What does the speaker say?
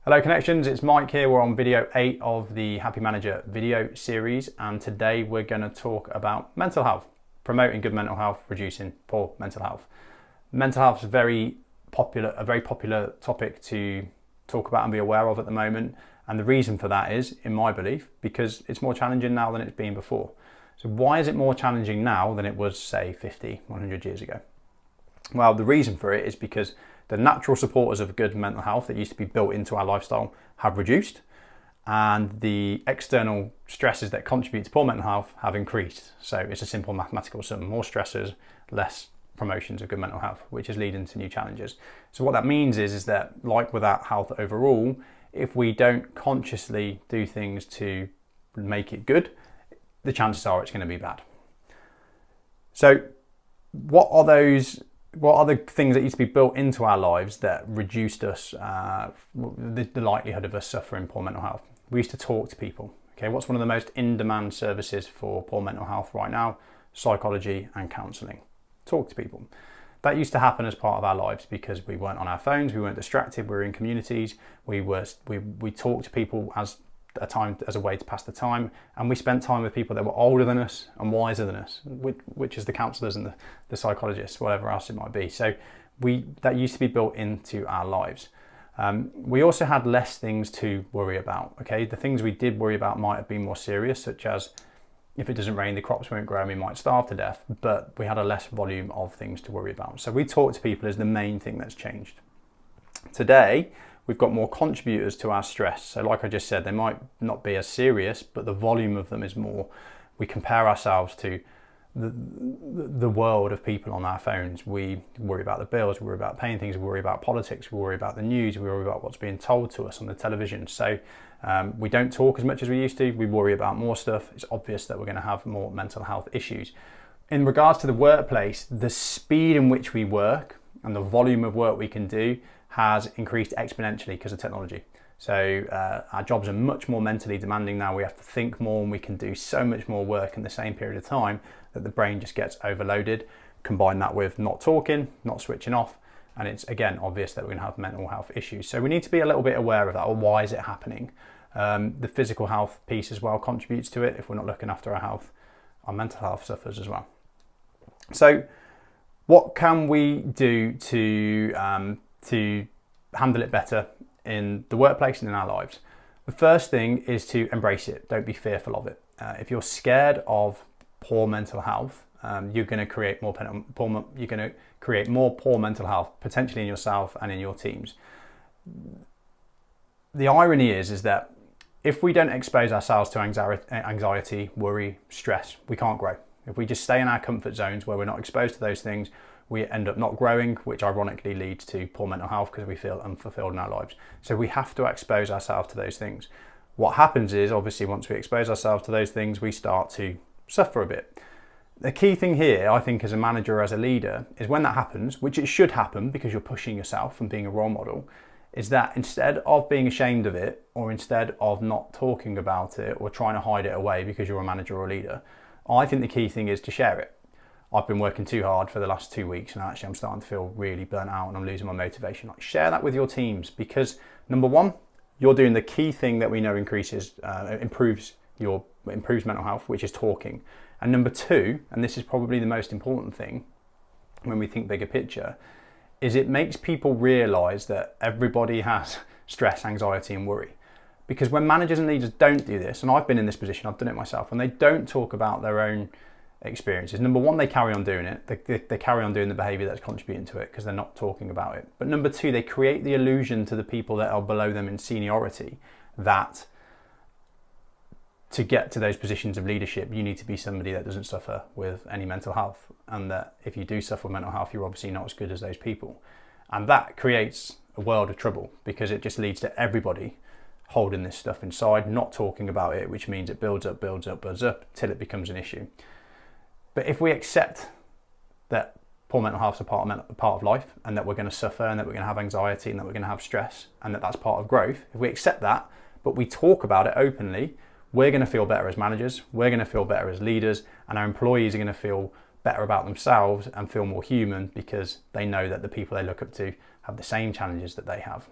Hello Connections, it's Mike here. We're on video 8 of the Happy Manager video series, and today we're going to talk about mental health, promoting good mental health, reducing poor mental health. Mental health is a very popular topic to talk about and be aware of at the moment, and the reason for that is, in my belief, because it's more challenging now than it's been before. So why is it more challenging now than it was, say, 50, 100 years ago? Well, the reason for it is because the natural supporters of good mental health that used to be built into our lifestyle have reduced, and the external stresses that contribute to poor mental health have increased. So it's a simple mathematical sum: more stressors, less promotions of good mental health, which is leading to new challenges. So what that means is that, like with our health overall, if we don't consciously do things to make it good, the chances are it's going to be bad. So what are the things that used to be built into our lives that reduced us, the likelihood of us suffering poor mental health? We used to talk to people. Okay, what's one of the most in-demand services for poor mental health right now? Psychology and counselling. Talk to people. That used to happen as part of our lives because we weren't on our phones, we weren't distracted, we were in communities, we talked to people as a way to pass the time, and we spent time with people that were older than us and wiser than us, which is the counsellors and the psychologists, whatever else it might be. So that used to be built into our lives. We also had less things to worry about. Okay, the things we did worry about might have been more serious, such as if it doesn't rain, the crops won't grow and we might starve to death, but we had a less volume of things to worry about. So we talk to people is the main thing that's changed. Today, we've got more contributors to our stress. So like I just said, they might not be as serious, but the volume of them is more. We compare ourselves to the world of people on our phones. We worry about the bills, we worry about paying things, we worry about politics, we worry about the news, we worry about what's being told to us on the television. So we don't talk as much as we used to. We worry about more stuff. It's obvious that we're going to have more mental health issues. In regards to the workplace, the speed in which we work and the volume of work we can do has increased exponentially because of technology. So our jobs are much more mentally demanding now. We have to think more and we can do so much more work in the same period of time that the brain just gets overloaded. Combine that with not talking, not switching off, and it's again obvious that we're going to have mental health issues. So we need to be a little bit aware of that, or why is it happening? The physical health piece as well contributes to it. If we're not looking after our health, our mental health suffers as well. So what can we do to handle it better in the workplace and in our lives? The first thing is to embrace it. Don't be fearful of it. If you're scared of poor mental health, you're going to create more poor mental health, potentially in yourself and in your teams. The irony is that if we don't expose ourselves to anxiety, worry, stress, we can't grow. If we just stay in our comfort zones where we're not exposed to those things, we end up not growing, which ironically leads to poor mental health because we feel unfulfilled in our lives. So we have to expose ourselves to those things. What happens is, obviously, once we expose ourselves to those things, we start to suffer a bit. The key thing here, I think, as a manager, as a leader, is when that happens, which it should happen because you're pushing yourself and being a role model, is that instead of being ashamed of it, or instead of not talking about it or trying to hide it away because you're a manager or a leader, I think the key thing is to share it. I've been working too hard for the last 2 weeks and actually I'm starting to feel really burnt out and I'm losing my motivation. Like, share that with your teams, because number one, you're doing the key thing that we know improves mental health, which is talking. And number two, and this is probably the most important thing when we think bigger picture, is it makes people realize that everybody has stress, anxiety and worry. Because when managers and leaders don't do this, and I've been in this position, I've done it myself, when they don't talk about their own experiences, number one, they carry on doing it. They carry on doing the behavior that's contributing to it because they're not talking about it. But number two, they create the illusion to the people that are below them in seniority that to get to those positions of leadership, you need to be somebody that doesn't suffer with any mental health, and that if you do suffer with mental health, you're obviously not as good as those people. And that creates a world of trouble because it just leads to everybody holding this stuff inside, not talking about it, which means it builds up till it becomes an issue. But if we accept that poor mental health is a part of life, and that we're going to suffer, and that we're going to have anxiety, and that we're going to have stress, and that that's part of growth, if we accept that, but we talk about it openly, we're going to feel better as managers, we're going to feel better as leaders, and our employees are going to feel better about themselves and feel more human because they know that the people they look up to have the same challenges that they have.